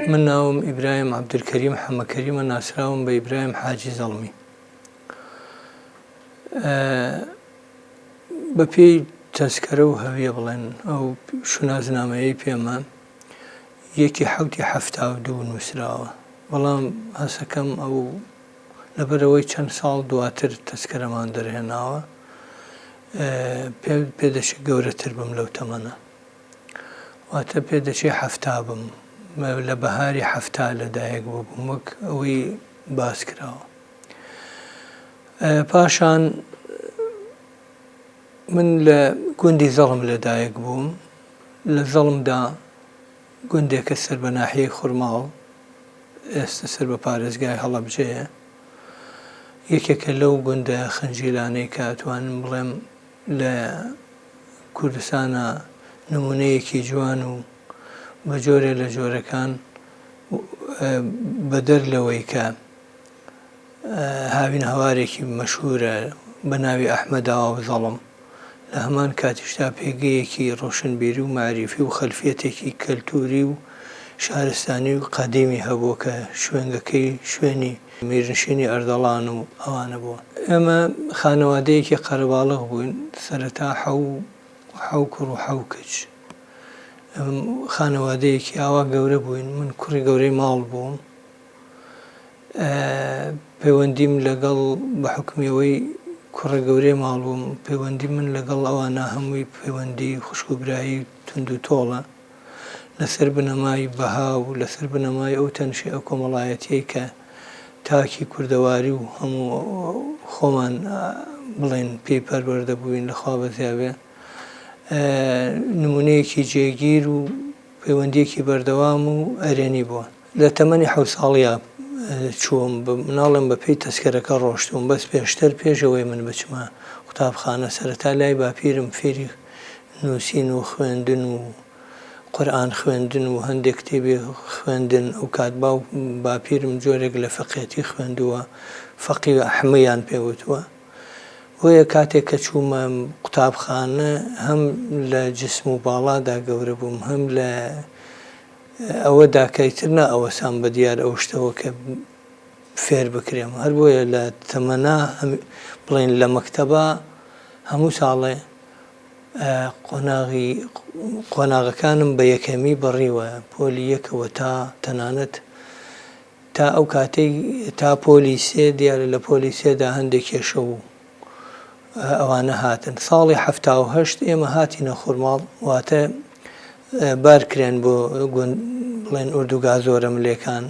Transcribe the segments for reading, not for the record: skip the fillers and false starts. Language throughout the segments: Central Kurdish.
من ناوم إبراهيم عبد الكريم حمد كريم الناسراوم بإبراهيم حاجي ظلمي بپی تذکره و هەویە بڵێن ئەو شونازنامەیەی پێمە یەکی حەوتی هەفتا و دوو نووسراوە بەڵام هەسەکەم ئەو لەبەرەوەی چەند ساڵ دواتر تەسکەرەمان دەرهێناوە پێدەچێت گەورەتر بم لەو تەمەنە واتە پێدەچێت هەفتا بم لە بەهاری هەفتا لەدایک بووم وەک ئەوەی باس کراوە. پاشان من لە گوندی زەڵم لەدایک بووم لە زەڵمدا گوندێکە سەر بە ناحیەی خوڕماڵ ئێستا سەر بە پارێزگای هەڵەبجەیە یەکێکە لەو گوندە خەنجیلانەی کە ئەتوانم بڵێم لە کوردستانە نمونەیەکی جوان و بە جۆرێ لە جۆرەکان بەدەر لەوەی کە هاوین هەوارێکی مەشهورە بە ناوی ئەحمەداوە زەڵم لە هەمان کاتیشدا پێگەیەکی ڕۆشنبیری و معریفی و خەلفیەتێکی کەلتوری و شارستانی و قەدیمی هەبووە کە شوێنگەکەی شوێنی میرنشینی ئەردەڵان و ئەوانە بووە. ئێمە خانەوادەیەکی قەرەباڵغ بووین سەرەتا حەو کوڕ و حەو کچ خانەوادەیەکی ئاوا گەورە بووین. من کوڕی گەورەی ماڵ بووم پەیوەندیم لەگەڵ بە حکمیەوەی کوڕە گەورەی ماڵ بووم پەیوەندی من لەگەڵ ئەوانە هەمووی پەیوەندی خوشکوبرایی تند و تۆڵە لەسەر بنەمای بەها و لەسەر بنەمای ئەو تەنشی ئەو کۆمەڵایەتیەی کە تاکی کوردەواری و هەموو خۆمان بڵێن پێی پەروەردە بووین لەخوا بەزیابێ نمونەیەکی جێگیر و پەیوەندیەکی بەردەوام و ئەرێنی بووە. لە تەمەنی 7 ساڵیە چووم ناڵم بە پێی تەسکەرەکە ڕۆشتوم بەس پێشتر پێشەوەی من بچمە قوتابخانە سەرەتا لای باپیرم فێری نووسین و خوێندن و قورئان خوێندن و هەندێک کتێبی خوێندن ئەو کات باپیرم جۆرێک لە فەقێتی خوێندووە فەقی ئەحمەیان پێوتووە وەیە کاتێک کە چوومە قوتابخانە هەم لە جسم و باڵادا گەورە بووم هەم لە ئەوەدا کەیتر نە ئەوەسان بە دیار ئەو شتەوە کە فێر بکرێم هەر بۆیە لە تەمەنا بڵێن لە مەکتەبە هەموو ساڵێ قۆناغەکانم بە یەکەمی بەڕیوە پۆلی یەکەوە تا تەنانەت تا ئەو کاتەی تا پۆلی سێ دیارە لە پۆلی سێدا هەندێک کێشە و ئەوانە هاتن. ساڵی 78 ئێمە هاتینە خوڕماڵ واتە بارکرێن بۆ بڵێن ئوردوگا زۆرە ملێکان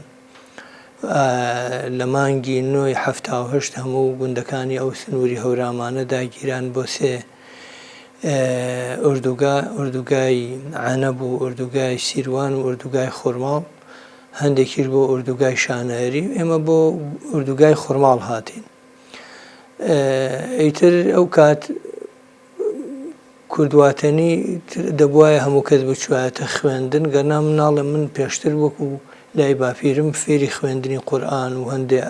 لە مانگی 9/78 هەموو گوندەکانی ئەو سنووری هەورامانە داگیران بۆ سێ ئوردوگای عەنەب و ئوردوگای سیروان و ئوردوگای خوڕماڵ هەندێکیش بۆ ئوردوگای شانەهێری ئێمە بۆ ئوردوگای خوڕماڵ هاتین. ئەیتر ئەو کات کوردواتەنی دەبوایە هەموو کەس بچوایەتە خوێندن گەرنا مناڵە من پێشتر وەکو لای باپیرم فێری خوێندنی قورئان و هەندێک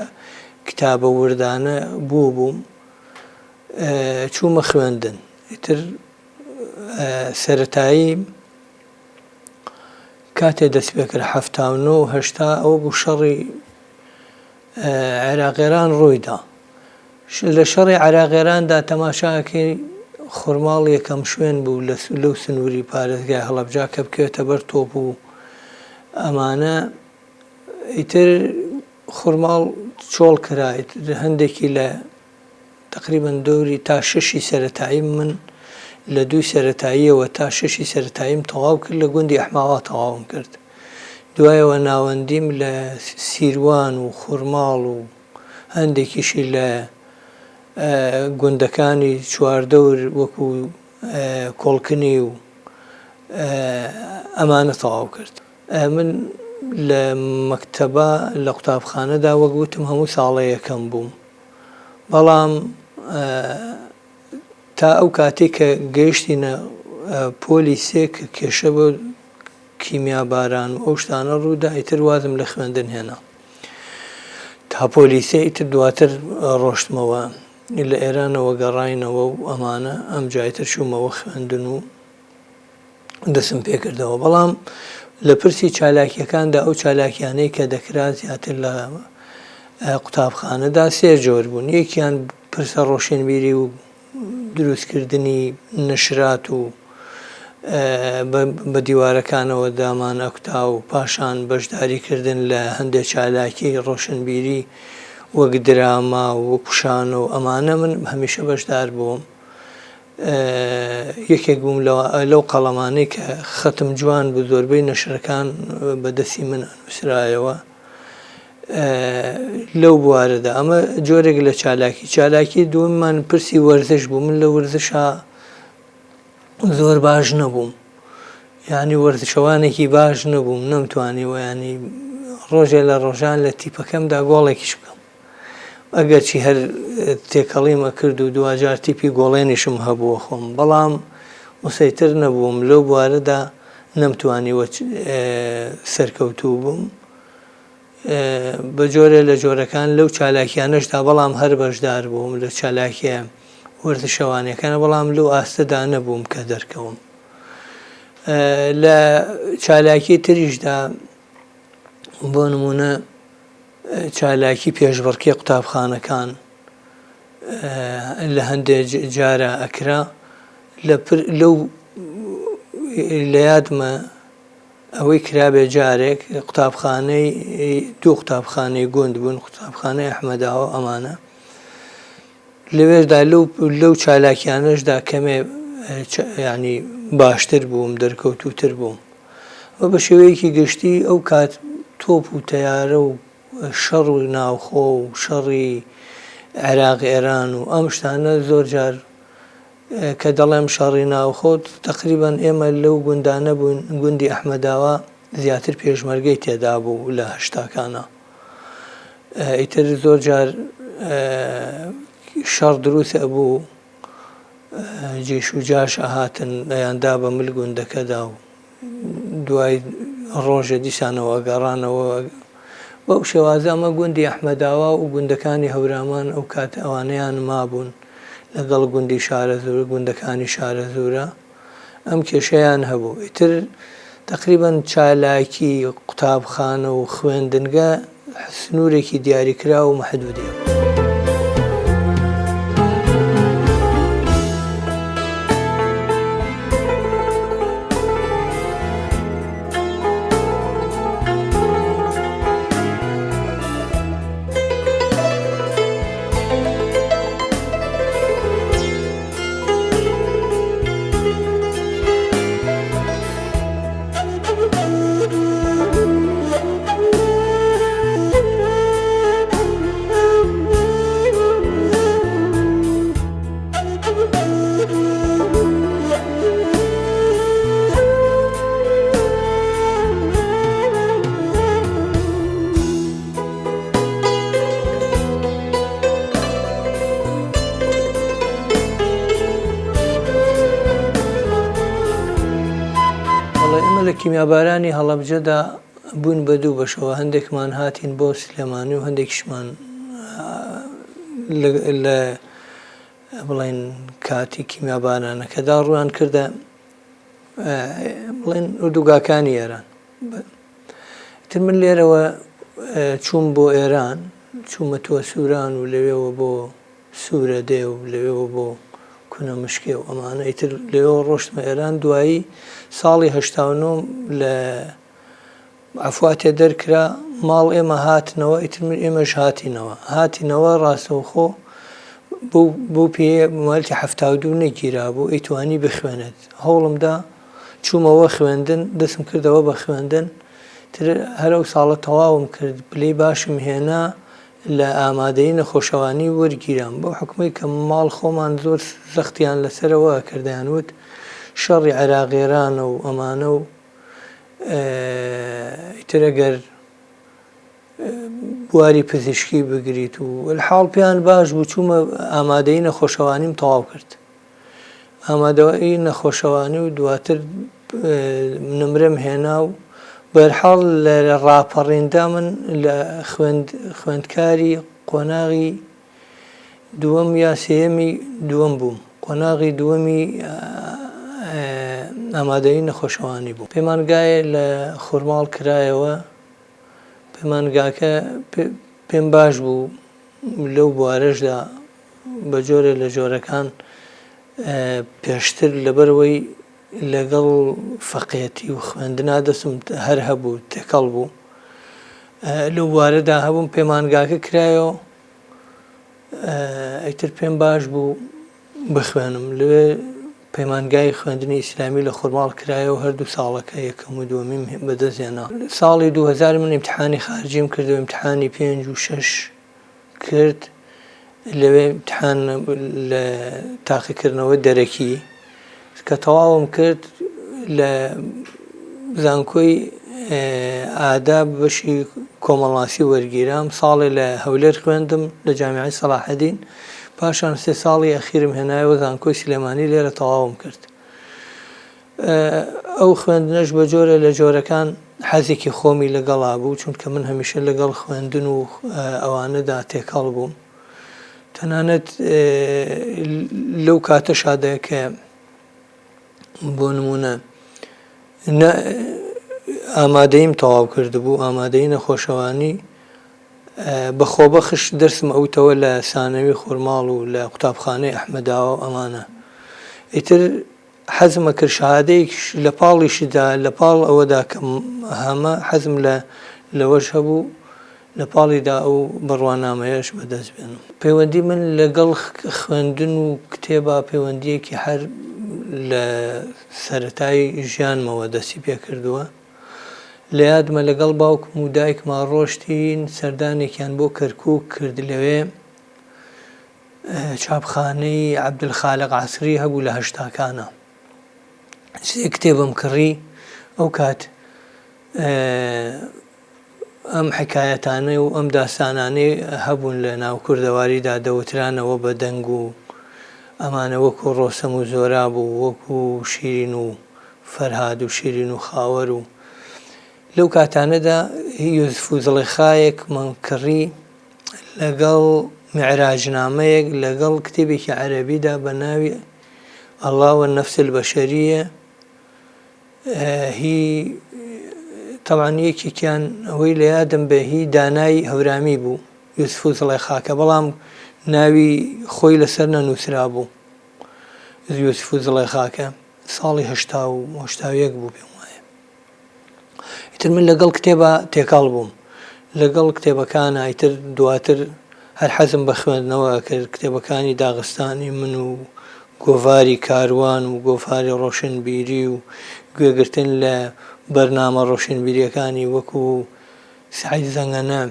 کتابە وردانە بووم چوومە خوێندن. ئیتر سەرەتایی کاتێ دەست پێ کرد 79 و 80 ئەوە بوو شەڕی عێراقێران ڕوویدا. لە شەڕی عێراقێراندا تەماشاکەی خوڕماڵ یەکەم شوێن بوو لەو سنووری پارێزگای هەڵەبجا کە بکەوێتە بەر تۆپ و ئەمانە. ئیتر خوڕماڵ چۆڵ کرا هەندێکی لە تقریبا دەوری تا 6 سەرەتایی من لە 2 سەرەتاییەوە تا 6 سەرەتاییم تەواو کرد لە گوندی ئەحماوا تەواوم کرد دوایەوە ناوەندیم لە سیروان و خوورماڵ و هەندێکیشی لە گوندەکانی چواردەور وەکو کۆڵکنی و ئەمانە تەواو کرد من لە مەکتەبە لە قوتابخانەدا وەک گوتم هەموو ساڵە یەکەم بووم بەڵام تا ئەو کاتێک کە گەیشتینە پۆلی سێ کە کێشە بۆ کیمیاباران و ئەو شتانە ڕوودا ئیتر وازم لە خوێندن هێنا تا پۆلی سێ ئیتر دواتر ڕۆشتمەوە لە ئێرانەوە گەڕاینەوە و ئەمانە ئەم جایتر چوومەوە خوێندن و دەسم پێ کردەوە بەڵام لە پرسی چالاکیەکاندا ئەو چالاکیانەی کە دەکرا زیاتر لە قوتابخانەدا سێ جۆر بوون یەکیان پرسە ڕۆشنبیری و دروستکردنی نشرات و بە دیوارەکانەوە دامان ئەکتا و پاشان بەشداریکردن لە هەندێک چالاکی ڕۆشنبیری وەک دراما و کوشانە و ئەمانە من هەمیشە بەشدار بووم یەکێک بووم لەو قەڵەمانەی کە خەتم جوان بوو زۆربەی نەشرەکان بەدەستی من ئەنووسرایەوە لەو بوارەدا ئەمە جۆرێک لە چالاکی دووەممان پرسی وەرزش بوو من لە وەرزشا زۆر باش نەبووم یعنی وەرزشەوانێکی باش نەبووم نەمتوانیوە ینی ڕۆژێ لە ڕۆژان لە تیپەکەمدا گۆڵێکیش بکەم ئەگەرچی هەر تێکەڵیمە کرد و دوجار تیپی گۆڵێنیشم هەبووە خۆم بەڵام مسەیتر نەبووم لەو بوارەدا نەمتوانیوە سەرکەوتوو بووم بە جۆرە لە جۆرەکان لەو چالاکیانەشدا بەڵام هەر بەشدار بووم لە چالاکیە وەرزشەوانەکانە بەڵام لەو ئاستەدا نەبووم کە دەرکەوم لە چالاکی تریشدا بۆ نمونە چالاکی پێشبڕکێ قوتابخانەکان لە هەندێک جارە ئەکرا لەو لە یادمە ئەوەی کرابێ جارێک قوتابخانەی دوو قوتابخانەی گوند بوون قوتابخانەی ئەحمەداوە ئەمانە لەوێشدا لەو چالاکیانەشدا کەمێ ینی باشتر بووم دەرکەوتووتر بووم و بە شێوەیەکی گشتی ئەو کات تۆپ و تەیارە و شەڕ و ناوخۆ و شەڕی عێراق ئێران و ئەم شتانە زۆر جار کە دەڵێم شەڕی ناوخۆت تقریبا ئێمە لەو گوندانە بوون گوندی ئەحمەداوە زیاتر پێشمەرگەی تێدا بوو لە هەشتاکانە ئیتر زۆر جار شەڕ دروست ئەبوو جێش و جاش ئەهاتن ئەیاندا بە مل گوندەکەدا و دوای ڕۆژە دیسانەوە گەڕانەوە بەو شێوازە ئەمە گوندی ئەحمەداوە و گوندەکانی هەورامان ئەو کات ئەوانەیان مابوون لەگەڵ گوندی شارەزور گوندەکانی شارەزورە ئەم کێشەیان هەبوو ئیتر تقریبا چالاکی قوتابخانە و خوێندنگە سنوورێکی دیاریکرا و مەحدودیە لە کیمیابارانی هەڵەبجەدا بوون بە دوو بەشەوە هەندێکمان هاتین بۆ سلێمانی و هەندێکیشمان لە بڵێن کاتی کیمیابارانەکەدا ڕوان کردە بڵێن ئوردوگاکانی ئێران تر من لێرەوە چووم بۆ ئێران چوومە تۆ سووران و لەوێەوە بۆ سوورە دێ و لەوێەوە بۆ کونە مشکێ و ئەمانە ئیتر لەوێەوە ڕۆشتمە ئێران دوایی ساڵی 89 لە عەفواتێ دەرکرا ماڵ ئێمە هاتنەوە ئیتر ئێمەش هاتینەوە ڕاستەوخۆ بۆ پێ مالتی 72 نەگیرا بۆ ئەیتوانی بخوێنێت هەوڵمدا چوومەوە خوێندن دەستم کردەوە بە خوێندن هەرو ساڵە تەواوم کرد پلەی باشم هێنا لە ئامادەی نەخۆشەوانی وەرگیرام بۆ حکومەی کە ماڵ خۆمان زۆر زەختیان لەسەرەوە کردیانوت شەڕی عێراقیێرانە و ئەمانە و ئیتر ئەگەر بواری پزیشکی بگریت و حاڵ پێیان باش بوو چوومە ئامادەی نەخۆشەوانیم تەواو کرد ئامادەی نەخۆشەوانی و دواتر نمرەم هێنا و بەرحاڵ لە ڕاپەڕیندا من لە خوێندکاری قۆناغی دووەم یا سێیەمی دووەم بووم قۆناغی دووەمی ئامادەی نەخۆشەوانی بوو پەیمانگایە لە خورماڵ کرایەوە پەیمانگاکە پێم باش بوو لەو بوارەشدا بە جۆرە لە جۆرەکان پێشتر لەبەرەوەی لەگەڵ فەقێتی و خوێندنا دەستم هەر هەبوو تێکەڵ بوو لەو بوارەدا هەبووم پەیمانگاکە کرایەوە ئەیتر پێم باش بوو بخوێنم لەوێ پەیمانگای خوێندنی ئیسلامی لە خورماڵ کرایەوە هەردوو ساڵەکە یەکەم و دووەمیم بەدەستهێنا ساڵی 2000 من ئیمتحانی خارجیم کردەوە ئیمتحانی 5 و 6 کرد لەوێ ئیمتحان لە تاقیکردنەوە دەرەکی کە تەواوم کرد لە زانکۆی ئاداب بەشی کۆمەڵناسی وەرگیرام ساڵی لە هەولێر خوێندم لە جامیعەی سەلاحەدین پاشان 3 ساڵی ئەخیرم هێنایەوە زانکۆی سلێمانی لێرە تەواوم کرد ئەو خوێندنەش بە جۆرە لە جۆرەکان حەزێکی خۆمی لەگەڵا بوو چونکە من هەمیشە لەگەڵ خوێندن و ئەوانەدا تێکەڵ بووم تەنانەت لەو کاتە شادەیە کە بۆ نمونە ئامادەیم تەواو کردبوو ئامادەی نەخۆشەوانی بەخۆبەخش دەرسم ئەوتەوە لە سانەوی خورماڵ و لە قوتابخانەی ئەحمەداوە ئەمانە ئیتر حەزمە کرد شەهادەیەک لە پاڵیشدا لە پاڵ ئەوەدا کە هەمە حەزم لەوەش هەبوو لە پاڵیدا ئەو بڕوانامەیەش بەدەست بێنم پەیوەندی من لەگەڵ خوێندن و کتێبە پەیوەندیەکی هەر لە سەرەتای ژیانمەوە دەستی پێ کردووە لە یادمە لەگەڵ باوکم و دایکمان ڕۆشتین سەردانێکیان بۆ کەرکووک کرد لەوێ چاپخانەی عەبدولخالق عەسری هەبوو لە هەشتاکانە سێ کتێبم کڕی ئەو کات ئەم حکایەتانەی و ئەم داستانانەی هەبوون لە ناو کوردەواریدا دەوترانەوە بە دەنگ و ئەمانە وەکو ڕۆستەم و زۆراب و وەکو شیرین و فەرهاد و شیرین و خاوەر و لەو کاتانەدا یوسف و زڵێخایەکمان کڕی لەگەڵ معراجنامەیەک لەگەڵ کتێبێکی عەرەبیدا بە ناوی ئەڵڵا وەنەفس البەشەریە هی تەبعەن یەکێکیان ئەوەی لە یادم بێ هی دانای هەورامی بوو یوسف و زڵێخاکە بەڵام ناوی خۆی لەسەر نەنووسرا بوو یوسف و زڵێخاکە ساڵی 81 بوو پێم وایە ئیتر من لەگەڵ کتێبە تێکەڵ بووم لەگەڵ کتێبەکانە ئیتر دواتر هەر حەزم بە خوێندنەوە کرد کتێبەکانی داغستانی من و گۆڤاری کاروان و گۆڤاری ڕۆشنبیری و گوێگرتن لە بەرنامە ڕۆشنبیریەکانی وەکو سعید زەنگەنە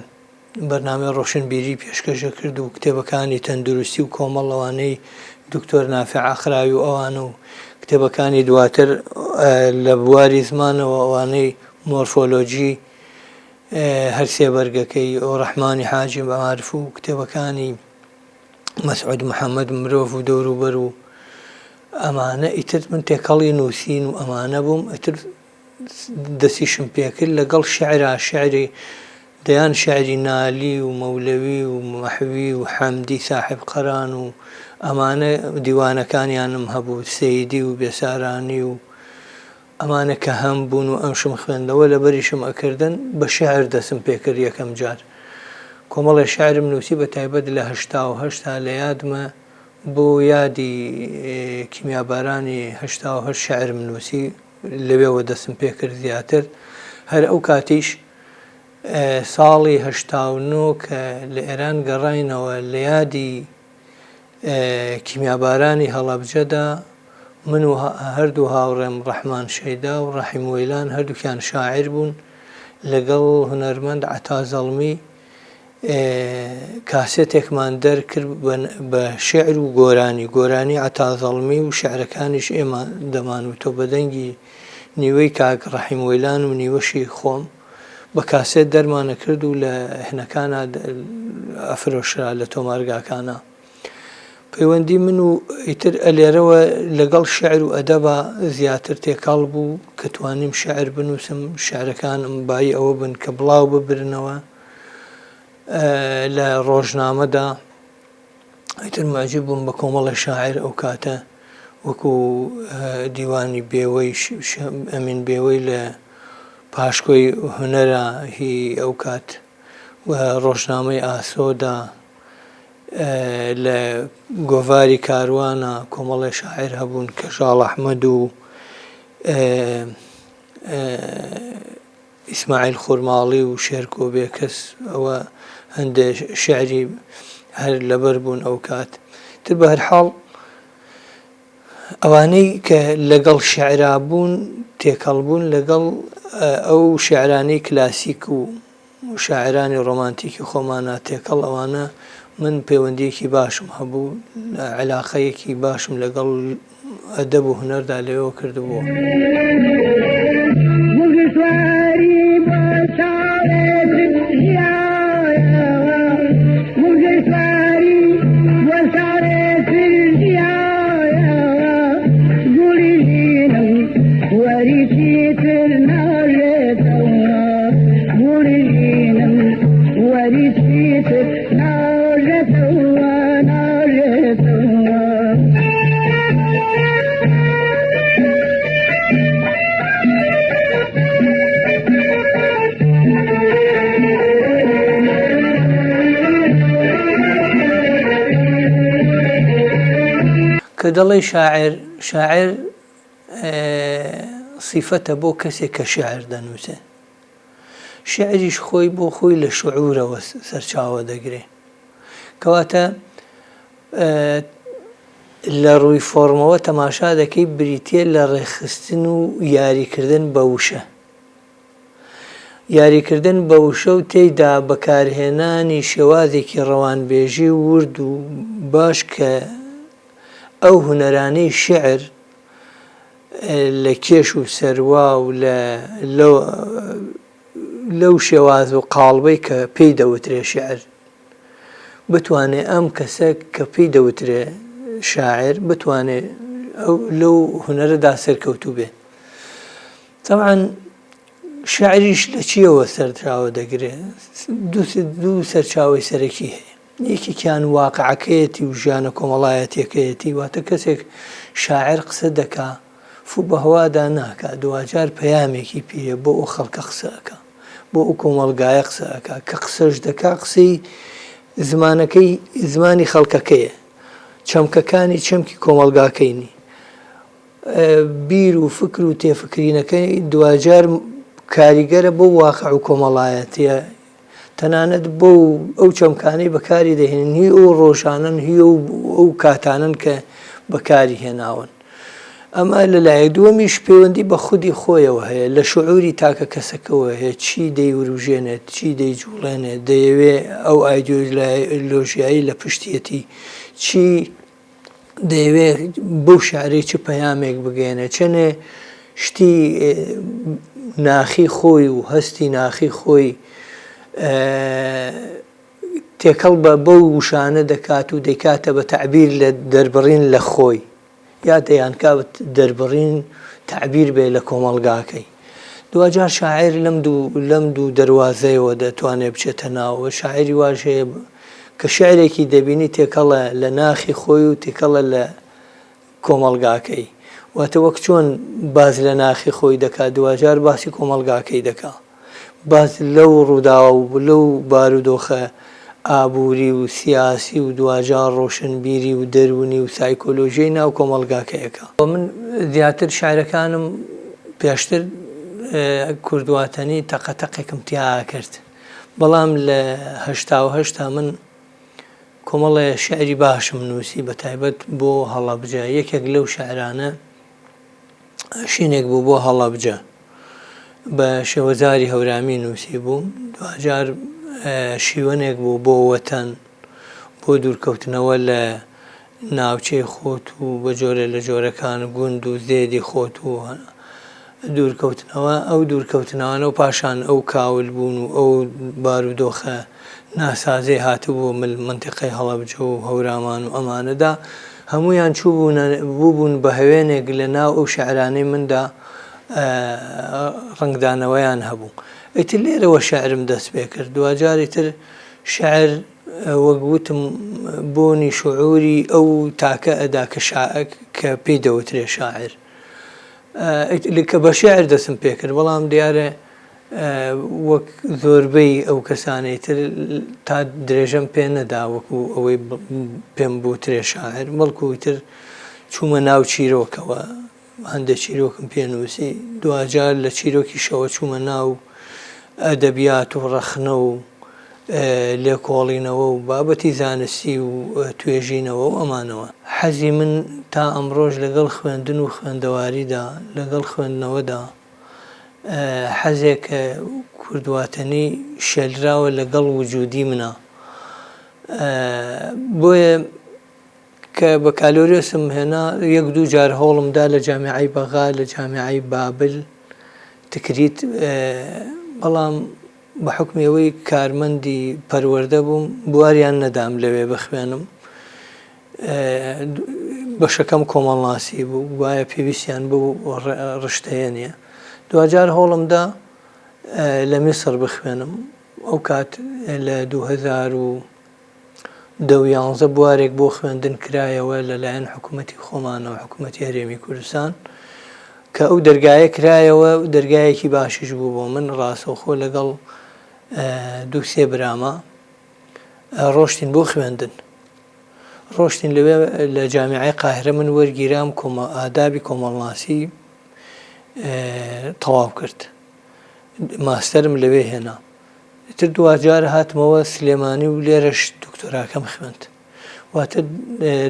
بەرنامەی ڕۆشنبیری پێشکەشە کرد و کتێبەکانی تەندروستی و کۆمەڵەوانەی دکتۆر نافع ئاخراوی و ئەوانە و کتێبەکانی دواتر لە بواری زمانەوە ئەوانەی مۆرفۆلۆجی هەرسێ بەرگەکەی ئەو ڕەحمانی حاجی بەعارف و کتێبەکانی مەسعود محەممەد مرۆڤ و دەوروبەر و ئەمانە ئیتر من تێکەڵی نووسین و ئەمانە بووم ئیتر دەستیشم پێکرد لەگەڵ شعرا شعری دەیان شعری نالی و مەولەوی و مەحوی و حەمدی ساحب قەران و ئەمانە دیوانەکانیانم هەبوو سەیدی و بێسارانی و ئەمانە کە هەم بوون و ئەمشم خوێندەوە لەبەریشم ئەکردن بە شعر دەسم پێکرد یەکەم جار کۆمەڵی شعرم نووسی بە تایبەت لە 88 لە یادمە بۆ یادی کیمیابارانی 88 شعرم نووسی لەوێەوە دەسم پێکرد زیاتر هەر ئەو کاتیش ساڵی 89 کە لە ئێران گەڕاینەوە لە یادی کیمیابارانی هەڵەبجەدا من و هەردوو هاوڕێم ڕەحمان شەیدا و ڕەحیم وەیلان هەردووکیان شاعیر بوون لەگەڵ هونەرمەند عەتا زەڵمی کاسێتێکمان دەرکرد بە شێعر و گۆرانی عەتا زەڵمی و شێعرەکانیش ئێمە دەمانوتەوە بە دەنگی نیوەی کاک ڕەحیم وەیلان و نیوەشی خۆم بە کاسێت دەرمانە کرد و لە هێنەکانە ئەفرۆشرا لە تۆمارگاکانە. پەیوەندی من و ئیتر ئەلێرەوە لەگەڵ شێعر و ئەدەبە زیاتر تێکەڵ بوو کە توانیم شێعر بنووسم، شێعرەکانم بای ئەوە بن کە بڵاو ببرنەوە لە ڕۆژنامەدا. ئیتر معجب بووم بە کۆمەڵە شاعر ئەو کاتە وەکو دیوانی بێوەی ئەمین بێوەی لە پاشکۆی هونەرە هی ئەو کات و ڕۆژنامەی ئاسۆدا لە گۆڤاری کاروانە کۆمەڵی شاعر هەبوون کە ژاڵ ئەحمەد و ئیسماعیل خورماڵی و شێرکۆ بێکەس ئەوە هەندێ شێعری هەر لەبەر بوون ئەو کات. تر بە هەر حاڵ ئەوانەی کە لەگەڵ شێعرا بوون تێکەڵ بوون لەگەڵ ئەو شێعرانەی کلاسیک و شاعرانی ڕۆمانتیکی خۆمانە تێکەڵ ئەوانە من پەیوەندیەکی باشم هەبوو، علاقەیەکی باشم لەگەڵ ئەدەب و هونەردا لەوێ کردبووە. کە دەڵێ شاعر سیفەتە بۆ کەسێک کە شێعر دەنووسێ، شێعریش خۆی بۆ خۆی لە شعورەوە سەرچاوە دەگرێ، کەواتە لە ڕووی فۆرمەوە تەماشا دەکەی بریتیە لە ڕێخستن و یاریکردن بە وشە، یاریکردن بە وشە و تێیدا بەکارهێنانی شێوازێکی ڕەوانبێژی و ورد و باش کە ئەو هونەرانەی شێعر لە کێش و سەروا و لەو شێواز و قاڵبەی کە پێی دەوترێ شێعر بتوانێ ئەم کەسە کە پێی دەوترێ شاعر بتوانێ لەو هونەرەدا سەرکەوتوو بێ. طبعاً شاعریش لە چیەوە سەرچاوە دەگرێ؟ دوو سەرچاوی سەرەکی هەیە، یەکێکیان واقعەکەیەتی و ژیانە کۆمەڵایەتیەکەیەتی، واتە کەسێک شاعر قسە دەکا فوو بە هەوادا ناکا، دوجار پەیامێکی پێیە بۆ ئەو خەڵکە قسە ئەکا، بۆ ئەو کۆمەڵگایە قسە ئەکا، کە قسەش دەکا قسەی زمانەکەی زمانی خەڵکەکەیە، چەمکەکانی چەمکی کۆمەڵگاکەینی، بیر و فکر و تێفکرینەکەی دوجار کاریگەرە بۆ واقع و کۆمەڵایەتیە، تەنانەت بۆ ئەو چەمکانەی بەکاری دەهێنن هی ئەو ڕۆژانن هی ئەو کاتانن کە بەکاری هێناون. ئەمە لەلایەک دووەمیش پەیوەندی بە خودی خۆیەوە هەیە، لە شعوری تاکە کەسەکەەوە هەیە، چی دەیوروژێنێت، چی دەیجوڵێنێت، دەیەوێ ئەو ئایدۆلۆژیایی لە پشتیەتی چی دەیەوێت بەو شعرەی چ پەیامێک بگەێنێ، چەنێ شتی ناخی خۆی و هەستی ناخی خۆی تێکەڵ بەو وشانە دەکات و دەیکاتە بە تەعبیر لە دەربڕین لە خۆی، یا دەیانکا دەربڕین تعبیر بێ لە کۆمەڵگاکەی. دوجار شاعر لەم دوو دەواازەیەوە دەتوانێت بچێتە ناوە، شاعری واژ هەیە کە شعرێکی دەبینی تێکەڵە لە ناخی خۆی و تێکەڵە لە کۆمەڵگاکەی، واتە وەک چۆن باز لە ناخی خۆی دەکات دوجار باسی کۆمەڵگاکەی دەکات، باز لەو ڕووداوە و لەو بارودۆخە ئابووری و سیاسی و دوجار ڕۆشنبیری و دەرونی و سایکۆلۆژیای ناو کۆمەڵگاکەیەکە. من زیاتر شاعرەکانم پێشتر کوردواتەنی تەقەتەقێکم تیا کرد، بەڵام لە هەشتا من کۆمەڵە شعری باشم نووسی بە تایبەت بۆ هەڵەبجە یەکێک لەو شاعرانە شینێک بوو بۆ هەڵەبجە بە شێوەزاری هەورامی نووسی بوو دوجار شیوەنێک بوو بۆ وەتەن بۆ دوورکەوتنەوە لە ناوچەی خۆت و بە جۆرە لە جۆرەکان گوند و زێدی خۆت و دوورکەوتنەوە ئەو دوورکەوتنەوەنە و پاشان ئەو کاول بوون و ئەو بارودۆخە ناسازەی هاتبوو منتیقەی هەڵەبجە و هەورامان و ئەمانەدا هەمویان بووبوون بە هەوێنێک لە ناو ئەو شعرانەی مندا ڕنگدانەوەیان هەبوو ئیتر لێرەوە شعرم دەست پێ کرد دوجاری تر شعر وەگوتم بۆنی شعوری ئەو تاکە ئەدا کە پێی دەوترێ شاعر کە بە شعر دەستم پێ کرد بەڵام دیارە وەک زۆربەی ئەو کەسانەی تر تا درێژەم پێ نەدا وەکو ئەوەی پێم بوترێ شاعر بەڵکو تر چوومە ناو چیرۆکەوە هەندێک چیرۆکم پێنووسی دوجار لە چیرۆکیشەوە چوومە ناو ئەدەبیات و ڕەخنە و لێکۆڵینەوە و بابەتی زانستی و توێژینەوە و ئەمانەوە حەزی من تا ئەمڕۆژ لەگەڵ خوێندن و خوێندەواریدا لەگەڵ خوێندنەوەدا حەزێکە کوردواتنی شێلراوە لەگەڵ وجودی منە بۆیە کە بە کالۆریۆسم هێنا یەک دوو جار هەوڵمدا لە جامیعەی بەغا لە جامیعەی بابل تکریت بەڵام بە حکمی ئەوەی کارمەندی پەروەردە بووم بواریان نەدام لەوێ بخوێنم بەشەکەم کۆمەڵناسی بوو وایە پێویستیان بوو ڕشتەیە نییە دوجار هەوڵمدا لە میسر بخوێنم ئەو کات لە 2011 بوارێک بۆ خوێندن کرایەوە لەلایەن حکوومەتی خۆمانەوە حکوومەتی هەرێمی کوردستان کە ئەو دەرگایە کرایەوە دەرگایەکی باشیش بوو بۆ من ڕاستەوخۆ لەگەڵ دوو سێ برامە ڕۆشتین بۆ خوێندن ڕۆشتین لەوێ لە جامیعەی قاهرە من وەرگیرام ئادابی کۆمەڵناسی تەواو کرد ماستەرم لەوێ هێنا تر دوجار هاتمەوە سلێمانی و لێرەش دکتۆراکەم خوێند واتە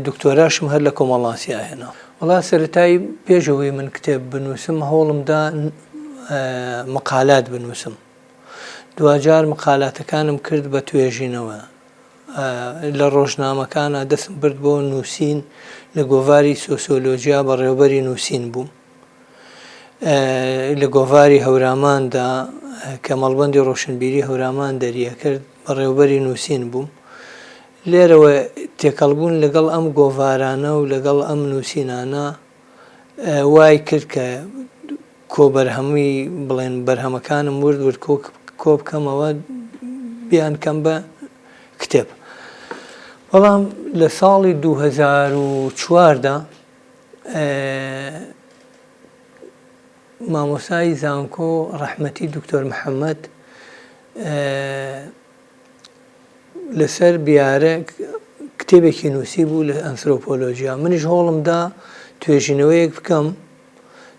دکتۆراشم هەر لە کۆمەڵناسیا هێنا وڵا سەرەتایی پێشەوەی من کتێب بنووسم هەوڵمدا مقالات بنووسم دوجار مقالاتەکانم کرد بە توێژینەوە لە ڕۆژنامەکانە دەستم برد بۆ نووسین لە گۆڤاری سۆسیۆلۆژیا بەڕێوەبەری نووسین بووم لە گۆڤاری هەوراماندا کە مەڵبەندی ڕۆشنبیری هەورامان دەریە کرد بەڕێوەبەری نووسین بووم لێرەوە تێکەڵبوون لەگەڵ ئەم گۆڤارانە و لەگەڵ ئەم نووسینانە وای کرد کە کۆبەرهەمی بڵێن بەرهەمەکانم ورد کۆ بکەمەوە بیان کەم بە کتێب بەڵام لە ساڵی 2004دا مامۆسای زانکۆ ڕەحمەتی دکتۆر محەممەد لەسەر بیارە کتێبێکی نووسی بوو لە ئەنترۆپۆلۆژیا منیش هەوڵمدا توێژینەوەیەک بکەم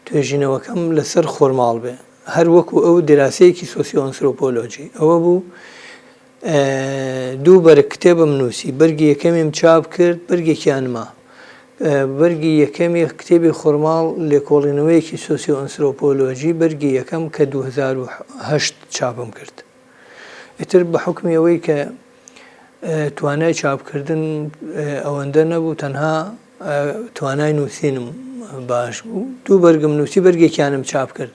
توێژینەوەکەم لەسەر خۆرماڵ بێ هەر وەکو ئەو دراسەیەکی سۆسیۆ ئەنترۆپۆلۆژی ئەوە بوو دوو بەرە کتێبم نووسی بەرگی یەکەمیم چاپ کرد بەرگێکیان ما بەرگی یەکەمی کتێبی خۆرماڵ لێکۆڵینەوەیەکی سۆسیۆ ئەنترۆپۆلۆژی بەرگی یەکەم کە 2008 چاپم کرد ئیتر بە حکمی ئەوەی کە توانای چاپکردن ئەوەندە نەبوو تەنها توانای نووسینم باش بوو دوو بەرگم نووسی بەرگێکیانم چاپ کرد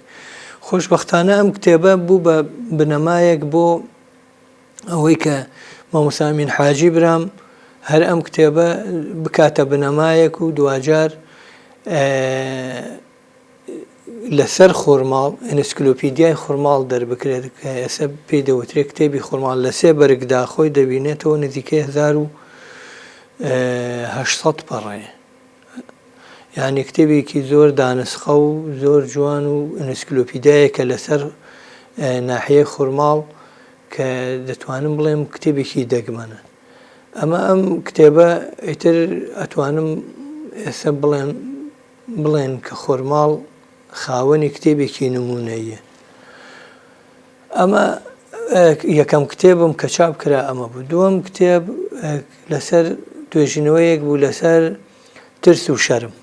خۆشبەختانە ئەم کتێبە بوو بە بنەمایەک بۆ ئەوەی کە مامۆستا ئەمین حاجی برام هەر ئەم کتێبە بکاتە بنەمایەک و دوجار لەسەر خۆرماڵ ئەنسکلۆپیدیای خۆرماڵ دەربکرێت کە ئێستا پێی دەوترێت کتێبی خۆرماڵ لە سێ بەرگدا خۆی دەبینێتەوە نزیکەی 1800 پەڕەیە یعنی کتێبێکی زۆر دانسخە و زۆر جوان و ئەنسکلۆپیدایەکە لەسەر ناحیەی خۆرماڵ کە دەتوانم بڵێم کتێبێکی دەگمەنە ئەمە ئەم کتێبە ئیتر ئەتوانم ئێستا بڵێن کە خۆرماڵ خاوەنی کتێبێکی نمونەیە ئەمە یەکەم کتێبم کە چاپ کرا ئەمە بوو. دووەم کتێب لەسەر توێژینەوەیەک بوو لەسەر ترس و شەرم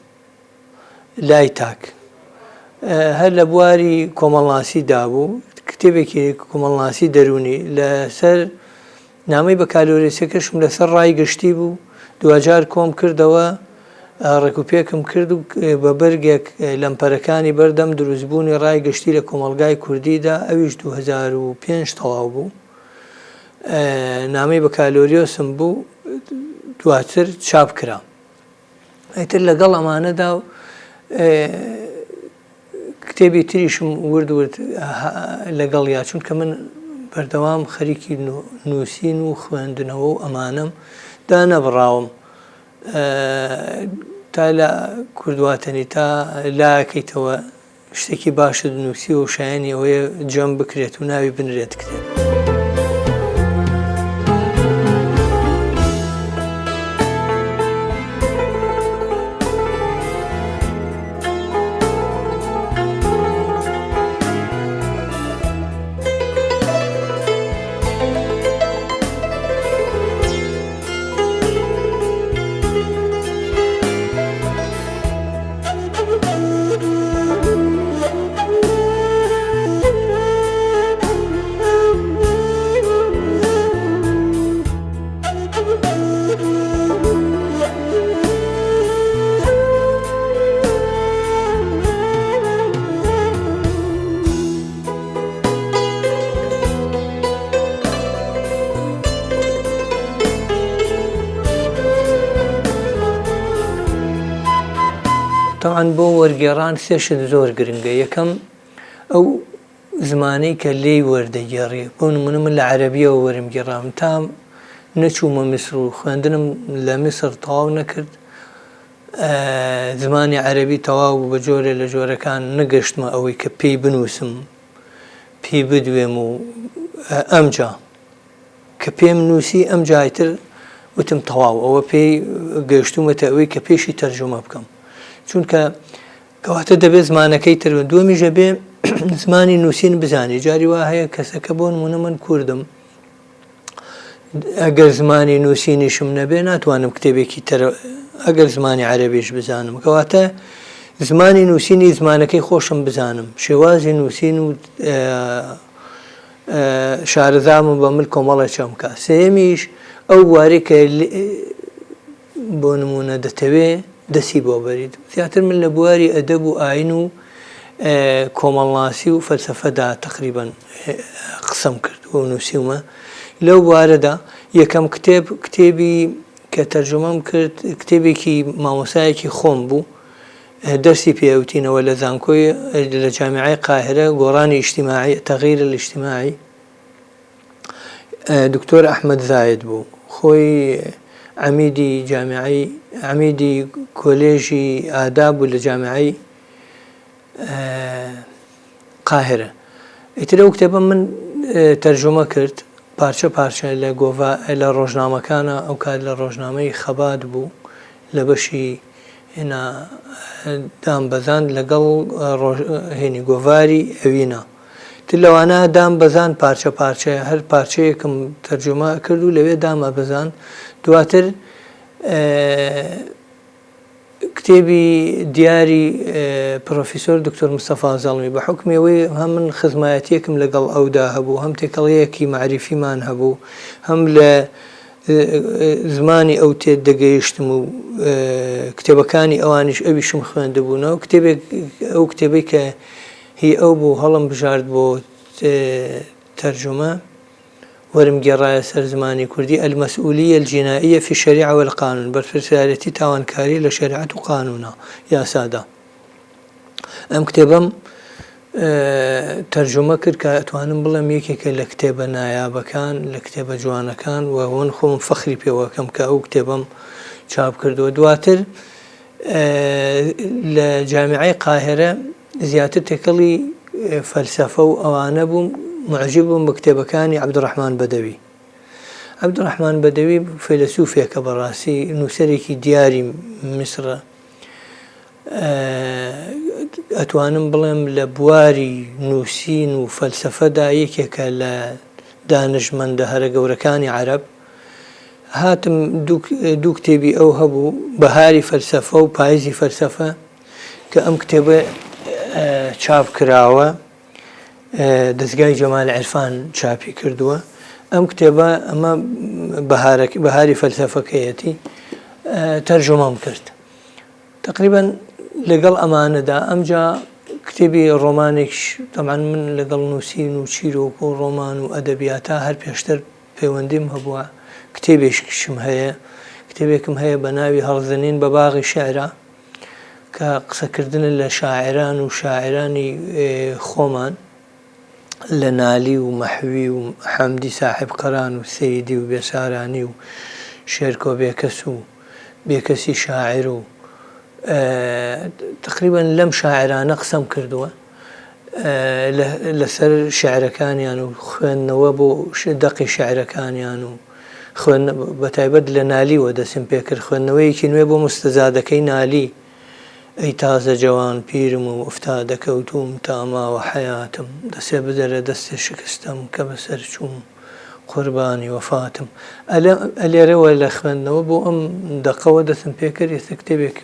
لای تاک، هەر لە بواری کۆمەڵناسیدا بوو، کتێبێکی کۆمەڵناسی دەرونی لەسەر نامەی بەکالۆرێسەکەشم لەسەر ڕای گشتی بوو. دوجار کۆم کردەوە، ڕێکوپێکم کرد و بە بەرگێک لەمپەرەکانی بەردەم دروستبوونی ڕای گشتی لە کۆمەلگای کوردیدا، ئەویش 2005 تەواو بوو. نامەی بەکالۆریۆسم بوو، دواتر چاپ کرا. ئەیتر لەگەڵ ئەمانەدا کتێبی تریشم ورد لەگەڵ یا، چونکە من بەردەوام خەریکی نووسین و خوێندنەوە و ئەمانەم دا نەبڕاوم تا لە کوردواتەنی تا لاکەیتەوە شتێکی باشە نووسی و شایانی ئەوەیە جەم بکرێت و ناوی بنرێت کتێب. طبعاً بۆ وەرگێڕان سێشت زۆر گرنگە. یەکەم ئەو زمانەی کە لێی وەردەگێڕی، بۆ نمونە من لە عەرەبیەوە وەرم گێڕام تا نەچوومە میسر و خوێندنم لە میسر تەواو نەکرد، زمانی عەرەبی تەواو بە جۆرێ لە جۆرەکان نەگەشتمە ئەوەی کە پێی بنووسم، پێی بدوێم و ئەمجا کە پێم نووسی ئەمجایتر وتم تەواو ئەوە پێی گەشتومەتە ئەوەی کە پێشی تەرجمە بکەم، چونکە کەواتە دەبێت زمانەکەی تر دووەمیژە بێ زمانی نووسین بزانی. جاری وا هەیە کەسەکە بۆ نمونە من کوردم، ئەگەر زمانی نووسینیشم نەبێ ناتوانم کتێبێکی تر ئەگەر زمانی عەرەبیش بزانم، کەواتە زمانی نووسینی زمانەکەی خۆشم بزانم، شێوازی نووسین و شارەزامم بە مل کۆمەڵە چەمکە. سێمیش ئەو بوارەی کە بۆ نمونە دەتەوێ دەسی بۆ بەرید. زیاتر من لە بواری ئەدەب و ئاین و کۆمەڵناسی و فەلسەفەدا تقریباً قسەم کرد و نووسیومە. لەو بوارەدا یەکەم کتێبی کە تەرجمەم کرد کتێبێکی مامۆسایەکی خۆم بوو، دەرسی پێوتینەوە لە زانکۆی لە جامیعەی قاهرە، گۆڕانی ئیجتیماعی تەغیر الاجتماعی، دکتۆر ئەحمەد زاید بوو، خۆی عەمیدی کۆلێژی ئاداب بوو لە جامیعەی قاهرە. ئیتر ئەو کتێبە من تەرجمە کرد پارچە پارچە لە ڕۆژنامەکانە، ئەو کات لە ڕۆژنامەی خەبات بوو لە بەشی دامبەزان لەگەڵ هێنی گۆڤاری ئەوینە. تر لەوانە دامبەزان پارچە پارچە هەر پارچەیەکم تەرجمە کرد و لەوێ دامەبەزان. دواتر کتێبی دیاری پرۆفیسۆر دکتۆر مستەفا زەڵمی بە حوکمەوەی هەم من خزمایەتیەکم لەگەڵ ئەودا هەبوو، هەم تێکەڵەیەکی معریفیمان هەبوو، هەم لە زمانی ئەو تێ دەگەیشتم و کتێبەکانی ئەوانیش ئەویشم خوێندەبوونەوە. ئەو کتێبەی کە هی ئەو بوو هەڵم بژارد بۆ تەرجمە وەرم گێڕایە سەر زمانی کوردی، المەسئولیە الجینائیە فی الشەریعە والقانون، بەرپرسیارەتی تاوانکاری لە شەریعەت و قانونە یاسادا. ئەم کتێبەم تەرجمە کرد کە ئەتوانم بڵێم یەکێکە لە کتێبە نایابەکان، لە کتێبە جوانەکان و من خۆم فەخری پێوەکەم کە ئەو کتێبەم چاپ کردووە. دواتر لە جامیعەی قاهرە زیاتر تێکەڵی فەلسەفە و ئەوانە بووم، معجب بووم بە کتێبەکانی عەبدوڕەحمان بەدەوی. عەبدوڕەحمان بەدەوی فەیلسوفێکە بەڕاستی، نووسەرێکی دیاری میسرە. ئەتوانم بڵێم لە بواری نووسین و فەلسەفەدا یەکێکە لە دانشمەندە هەرە گەورەکانی عەرەب هاتم دوو کتێبی ئەو هەبوو بەهاری فەلسەفە و پاییزی فەلسەفە کە ئەم کتێبە چاپ کراوە دەستگای جەمال عیرفان چاپی کردووە ئەم کتێبە ئەمە بەهاری فەلسەفەکەیەتی تەرجمەم کرد تقریبا لەگەڵ ئەمانەدا ئەمجا کتێبی ڕۆمانێک تەمان من لەگەڵ نووسین و چیرۆک و ڕۆمان و ئەدەبیاتە هەر پێشتر پەیوەندیم هەبووە کتێبێکم هەیە کتێبێکم هەیە بە ناوی هەڵزنین بە باغی شێعرە کە قسەکردن لە شاعران و شاعرانی خۆمان لە نالی و مەحوی و حەمدی ساحب قەران و سەیدی و بێسارانی و شێرکۆ بێکەس و بێکەسی شاعر و تقریبا لەم شاعرانە قسەم کردووە لەسەر شعرەکانیان و خوێندنەوە بۆ دەقی شعرەکانیان و بەتایبەت لە نالیوە دەسم پێکرد خوێندنەوەیەکی نوێ بۆ مستەزادەکەی نالی ئەی تازە جوان پیرم و ئوفتا دەکەوتوم تا ماوە حەیاتم دەسێ بدەرە دەستێ شکستم کە بەسەر چووم قوربانی وەفاتم ئەلێرەوە لە خوێندنەوە بۆ ئەم دەقەوە دەسم پێکرد ئێستا کتێبێک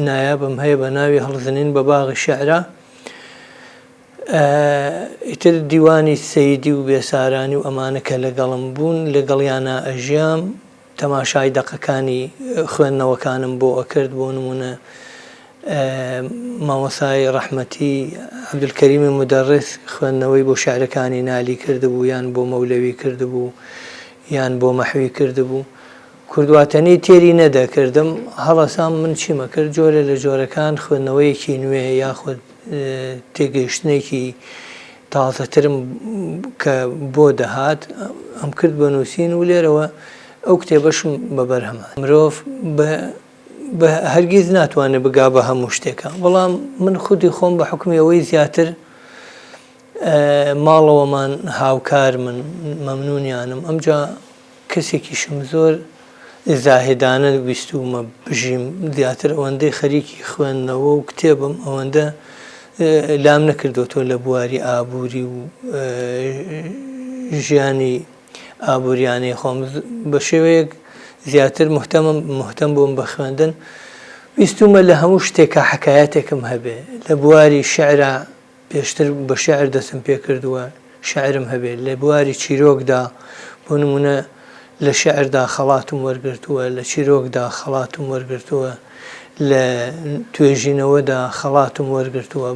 نایابم هەیە بە ناوی هەڵزنین بە باغی شێعرە ئیتر دیوانی سەیدی و بێسارانی و ئەمانە کە لەگەڵم بوون لەگەڵیانە ئەژیام تەماشای دەقەکانی خوێندنەوەکانم بۆ ئەکرد بۆ نمونە مامۆسای ڕەحمەتی عەبدولکەریمی مودەڕس خوێندنەوەی بۆ شعرەکانی نالی کردبوو یان بۆ مەولەوی کردبوو یان بۆ مەحوی کردبوو کوردواتەنەی تێری نەدەکردم هەڵەسام من چیمە کرد جۆرە لە جۆرەکان خوێندنەوەیەکی نوێ یاخود تێگەیشتنێکی تازەترم کە بۆ دەهات ئەم کرد بە نووسین و لێرەوە ئەو کتێبەشم بەبەرهەمە مرۆڤ هەرگیز ناتوانێت بگا بە هەموو شتێکە بەڵام من خودی خۆم بە حکمی ئەوەی زیاتر ماڵەوەمان هاوکار من مەمنونیانم ئەمجا کەسێکیشم زۆر زاهدانە ویستومە بژیم زیاتر ئەوەندەی خەریکی خوێندنەوە و کتێبم ئەوەندە لام نەکردوتۆ لە بواری ئابووری و ژیانی ئابووریانەی خۆم بە شێوەیەک زیاتر مهتەم بووم بە خوێندن ویستومە لە هەموو شتێکە حەکایەتێکم هەبێ لە بواری شعرە پێشتر بە شعر دەسم پێ کردووە شعرم هەبێ لە بواری چیرۆکدا بۆ نمونە لە شعردا خەڵاتم وەرگرتووە لە چیرۆکدا خەڵاتم وەرگرتووە لە توێژینەوەدا خەڵاتم وەرگرتووە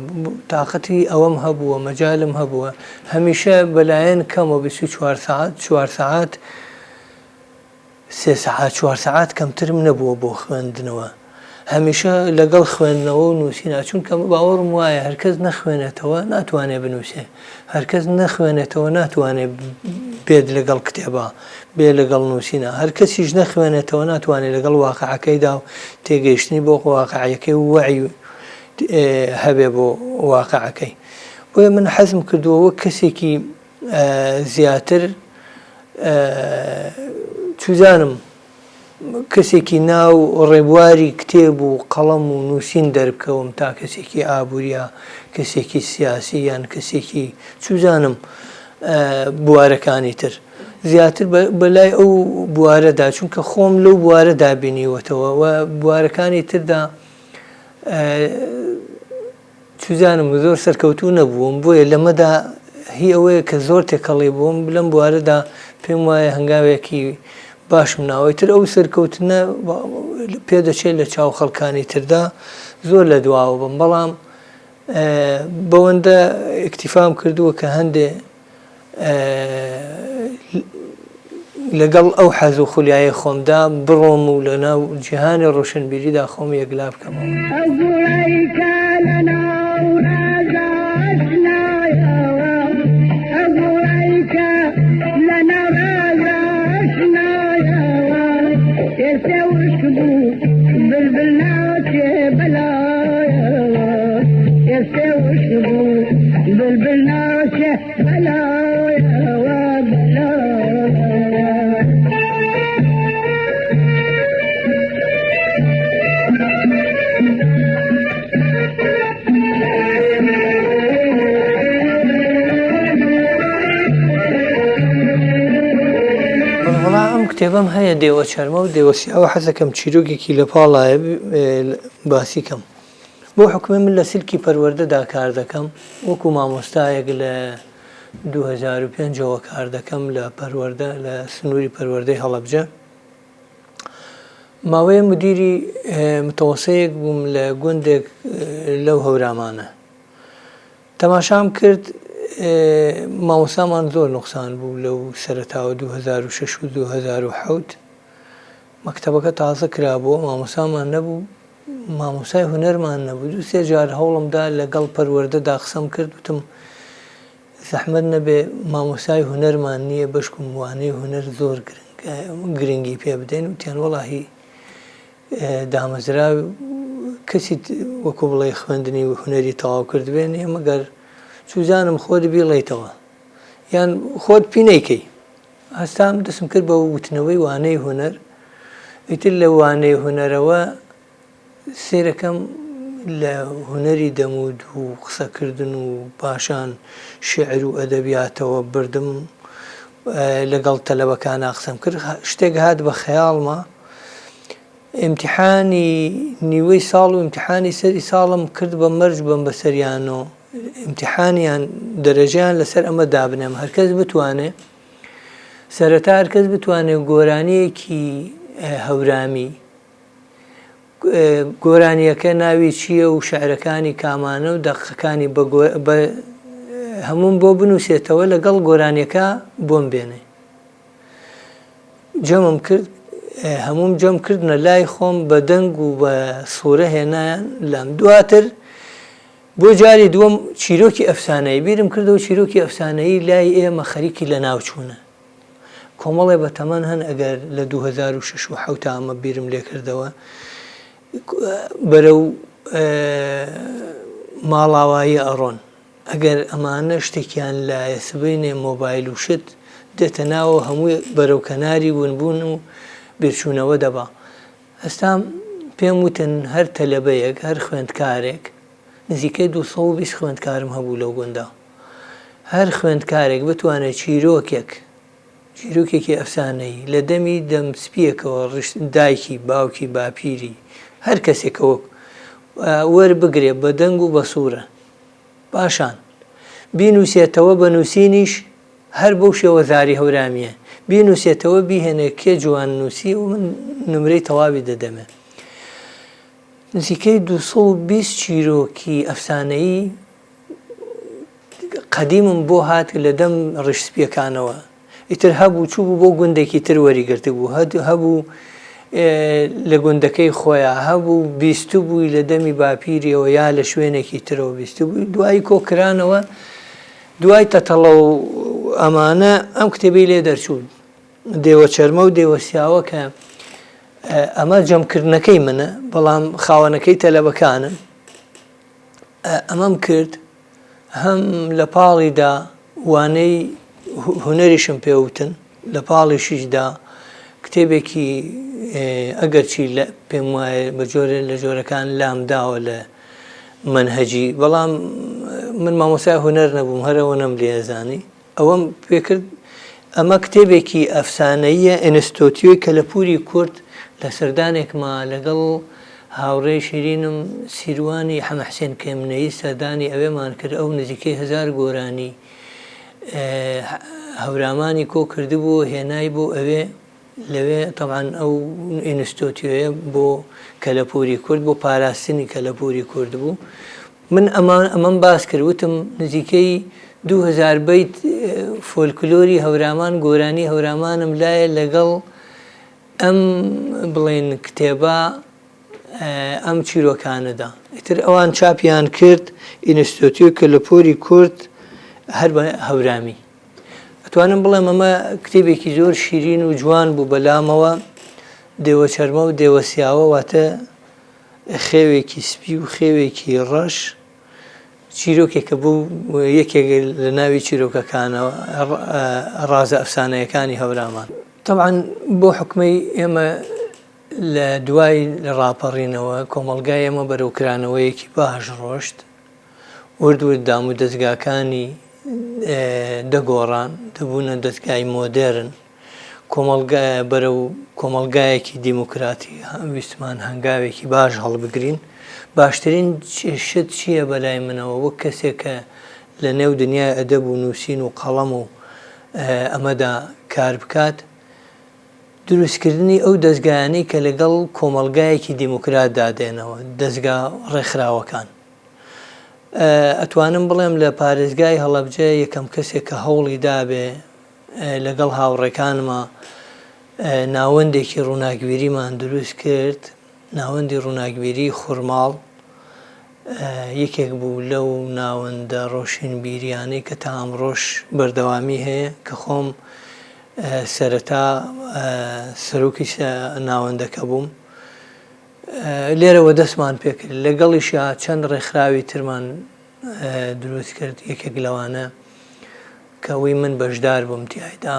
تااقەتی ئەوەم هەبووە مەجالم هەبووە هەمیشە بەلایەن کەمەوە 24 ساعات 3 ساعات 4 ساعات کەمترم نەبووە بۆ خوێندنەوە هەمیشە لەگەڵ خوێندنەوە و نووسینە چونکە باوەڕم وایە هەرکەس نەخوێنێتەوە ناتوانێت بنووسێ هەرکەس نەخوێنێتەوە ناتوانێت بێت لەگەڵ کتێبە بێ لەگەڵ نووسینە هەرکەسیش نەخوێنێتەوە ناتوانێت لەگەڵ واقعەکەیدا و تێگەیشتنی بۆ واقعەکەی و وەعی هەبێ بۆ واقعەکەی بۆیە من حەزم کردووە وەک کەسێکی زیاتر چوزانم کەسێکی ناو ڕێبواری کتێب و قەڵەم و نووسین دەربکەوم تا کەسێکی ئابووریە کەسێکی سیاسی یان کەسێکی چوزانم بوارەکانی تر زیاتر بەلای ئەو بوارەدا چونکە خۆم لەو بوارە دابینیوەتەوە و بوارەکانی تردا چوزانم زۆر سەرکەوتوو نەبووم بۆیە لەمەدا هی ئەوەیە کە زۆر تێکەڵی بووم لەم بوارەدا پێم وایە هەنگاوێکی باشم ناوەیتر ئەو سەرکەوتنە پێدەچێت لە چاو خەڵکانی تردا زۆر لە دواوە بم بەڵام بەوەندە ئیکتیفام کردووە کە هەندێ لەگەڵ ئەو حەز و خولیایە خۆمدا بڕۆم و لە ناو جیهانی ڕۆشنبیریدا خۆم یەکلا بکەمەوە کتێبەم هەیە دێوە چەرمە و دێوەسیاوە حەزەکەم چیرۆکێکی لە پاڵایە باسیکەم بۆ حکومە من لە سلکی پەروەردەدا کار دەکەم وەکو مامۆستایەک لە 2005ەوە کار دەکەم لە پەروەردە لە سنووری پەروەردەی هەڵەبجە ماوەیە مدیری متەوەسەیەک بووم لە گوندێک لەو هەورامانە تەماشام کرد مامۆسامان زۆر نوقسان بوو لەو سەرەتاوە 2006 و 2007 مەکتەبەکە تازە کرابووە مامۆسامان نەبوو مامۆسای هونەرمان نەبوو دوو سێ جار هەوڵمدا لەگەڵ پەروەردەدا قسەم کرد وتم زەحمەت نەبێ مامۆسای هونەرمان نییە بەشکم وانەی هونەر زۆر گرنگی پێ بدەین وتیان وەڵاهی دامەزراوی کەسی وەکو بڵێ خوێندنی و هونەری تەواو کردبێن ئێمەگەر چوزانم خۆت بیڵێیتەوە یان خۆت پینەیکەی هەستام دەستم کرد بە وتنەوەی وانەی هونەر ئیتر لە وانەی هونەرەوە سیرەکەم لە هونەری دەمود و قسەکردن و پاشان شعر و ئەدەبیاتەوە بردم لەگەڵ تەلەبەکانە قسەم کرد شتێک هات بە خەیاڵمە ئیمتیحانی نیوەی ساڵ و ئیمتیحانی سەری ساڵم کرد بە مەرج بم بەسەریانەوە ئیمتیحانیان دەرەجیان لەسەر ئەمە دابنێم هەرکەس بتوانێ سەرەتا هەرکەس بتوانێت گۆرانیەکی هەورامی گۆرانیەکە ناوی چییە و شعرەکانی کامانە و دەقەکانی هەموم بۆ بنووسێتەوە لەگەڵ گۆرانیەکە بۆم بێنێ جەمم کرد هەموم جەم کردنە لای خۆم بە دەنگ و بە سوورە هێنایان لام دواتر بۆ جاری دووەم چیرۆکی ئەفسانەیی بیرم کردەوە چیرۆکی ئەفسانەیی لای ئێمە خەریکی لە ناوچوونە کۆمەڵێ بە تەمەن هەن ئەگەر لە 2006 و 2007 ئەمە بیرم لێ کردەوە بەرەو ماڵاوایی ئەڕۆن ئەگەر ئەمانە شتێکیان لایە سبەینێ مۆبایل و شت دێتە ناوە هەمووی بەرەو کەناری ونبوون و بێرچوونەوە دەبا هەستام پێم وتن هەر تەلەبەیەک هەر خوێندکارێک نزیکەی 220 خوێندکارم هەبوو لەو گوندا هەر خوێندکارێک بتوانێت چیرۆکێکی ئەفسانەیی لە دەمی دەمسپیەکەوە دایکی باوکی باپیری هەر کەسێکەوە وەربگرێ بە دەنگ و بە سوورە پاشان بینووسێتەوە بە نووسینیش هەر بەو شێوە زاری هەورامیە بینووسێتەوە بیهێنێ کێ جوان نووسی و من نمرەی تەواوی دەدەمێ نزیکەی 220 چیرۆکی ئەفسانەیی قەدیمم بۆ هات لە دەم ڕشسپیەکانەوە ئیتر هەبوو چوو بوو بۆ گوندێکی تر وەریگرتە بوو هەبوو لە گوندەکەی خۆیان هەبوو بیستو بووی لە دەمی باپیریەوە یا لە شوێنێکی ترەوە بیستو بووی دوایی کۆکرانەوە دوای تەتەڵە و ئەمانە ئەم کتێبەی لێ دەرچوو دێوە چەرمە و دێوەسیاوە کە ئەمە جەمکردنەکەی منە بەڵام خاوەنەکەی تەلەبەکانن ئەمەم کرد هەم لە پاڵیدا وانەی هونەریشم پێوتن لە پاڵیشیشدا کتێبێکی ئەگەرچی پێم وایە بە جۆرە لە جۆرەکان لامداوە لە منهەجی بەڵام من مامۆسای هونەر نەبووم هەرەوە نەم لێزانی ئەوەم پێکرد ئەمە کتێبێکی ئەفسانەیە ئینستۆتیۆی کەلەپوری کورد لە سەردانێکما لەگەڵ هاوڕێی شیرینم سیروانی حەمەحسێن کێمنەیی سەردانی ئەوێمان کرد ئەو نزیکەی 1000 گۆرانی هەورامانی کۆ کردبوو هێنای بۆ ئەوێ لەوێ تەبعاً ئەو ئینستۆتیۆیە بۆ کەلەپوری کورد بۆ پاراستنی کەلەپوری کورد بوو من ئەمەم باس کرد وتم نزیکەی 2000 بیت فۆلکلۆری هەورامان گۆرانی هەورامانم لایە لەگەڵ ئەم بڵێن کتێبە ئەم چیرۆکانەدا ئیتر ئەوان چاپیان کرد ئینستۆتیۆ کەلەپوری کورد هەر بە هەورامی ئەتوانم بڵێم ئەمە کتێبێکی زۆر شیرین و جوان بوو بەلامەوە دێوە چەرمە و دێوەسیاوە واتە خێوێکی سپی و خێوێکی ڕەش چیرۆکێکە بوو یەکێک لە ناوی چیرۆکەکانەوە ڕازە ئەفسانەیەکانی هەورامان طبعاً بۆ حکمەی ئێمە لە دوای ڕاپەڕینەوە کۆمەڵگای ئێمە بەرەوکرانەوەیەکی باش ڕۆشت وردورد دام و دەستگاکانی دەگۆڕان دەبوونە دەستگای مۆدێرن بەرەو کۆمەڵگایەکی دیموکراتی ویستمان هەنگاوێکی باش هەڵبگرین. باشترین شت چییە بەلای منەوە وەک کەسێک کە لە نێو دنیای ئەدەب و نووسین و قەڵەم و ئەمەدا کار بکات، دروستکردنی ئەو دەستگایانەی کە لەگەڵ کۆمەڵگایەکی دیموکرات دادێنەوە، دەستگا ڕێکخراوەکان. ئەتوانم بڵێم لە پارێزگای هەڵەبجە یەکەم کەسێک کە هەوڵی دابێ لەگەڵ هاوڕێکانمە ناوەندێکی ڕووناکبیریمان دروست کرد، ناوەندی ڕووناکبیری خوورماڵ. یەکێک بوو لەو ناوەندە ڕۆشنبیریانەی کە تا ئەمڕۆژ بەردەوامی هەیە، کە خۆم سەرەتا سەرۆکی ناوەندەکە بووم. لێرەوە دەستمان پێکرد، لەگەڵیشا چەند ڕێکخراوی ترمان دروست کرد. یەکێک لەوانە کە وی من بەشدار بووم تیایدا،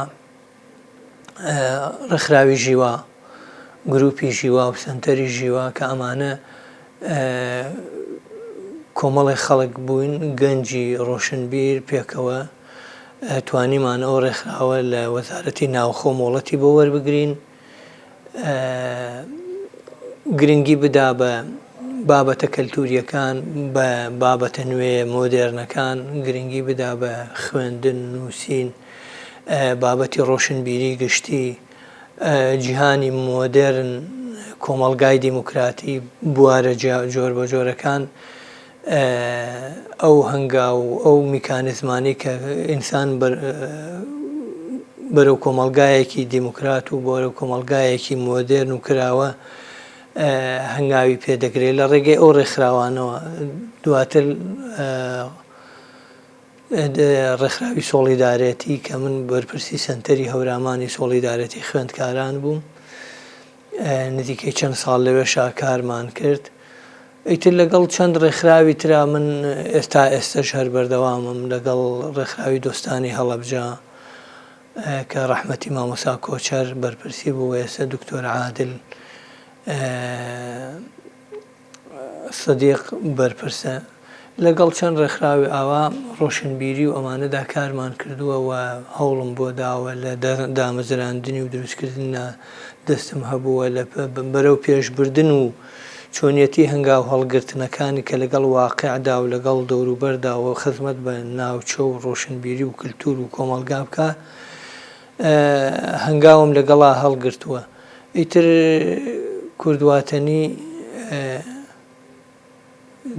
ڕێکخراوی ژیوا، گروپی ژیوا و سنتەری ژیوا، کە ئەمانە کۆمەڵی خەڵک بووین گەنجی ڕۆشنبیر پێکەوە توانیمان ئەو ڕێکخراوە لە وەزارەتی ناوخۆ مۆڵەتی بۆ وەربگرین، گرنگی بدا بە بابەتە کەلتوریەکان، بە بابەتە نوێ مۆدێرنەکان، گرنگی بدا بە خوێندن، نووسین، بابەتی ڕۆشنبیری گشتی، جیهانی مۆدێرن، کۆمەڵگای دیموکراتی، بوارە جۆر بە جۆرەکان، ئەو هەنگاو ئەو میکانیزمانی کە ئینسان بەرەو کۆمەڵگایەکی دیموکرات و بۆرە کۆمەڵگایەکی مۆدێرن و کراوە هەنگاوی پێدەگرێت لە ڕێگەی ئەو ڕێکخراوانەوە. دواتر ڕێکخراوی سۆڵیدارەتی کە من بەرپرسی سنتەری هەورامانی سۆڵیدارەتی خوێندکاران بووم، نزیکەی چەند ساڵ لەوێشا کارمان کرد. ئیتر لەگەڵ چەند ڕێکخراوی ترا من ئێستاش هەر بەردەوامم لەگەڵ ڕێکخراوی دۆستانی هەڵەبجە کە ڕەحمەتی مامۆستا کۆچەر بەرپرسی بوو، ئێستا دکتۆر عادل سەدیق بەرپرسە. لەگەڵ چەند ڕێکخراوی ئاوا ڕۆشنبیری و ئەمانەدا کارمان کردووە و هەوڵم بۆ داوە لە دامەزراندنی و دروستکردنە دەستم هەبووە لە بەرەو پێشبردن و چۆنیەتی هەنگاو هەڵگرتنەکانی کە لەگەڵ واقعدا و لەگەڵ دەوروبەرداوە خزمەت بە ناوچە و ڕۆشنبیری و کللتور و کۆمەلگا بکە، هەنگاوم لەگەڵا هەڵگرتووە. ئیتر کوردواتەنی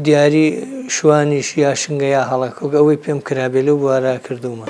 دیاری شوانیش یا شنگە یا هەڵەکۆ ئەوەی پێم کرابێ لەو بوارە کردومە.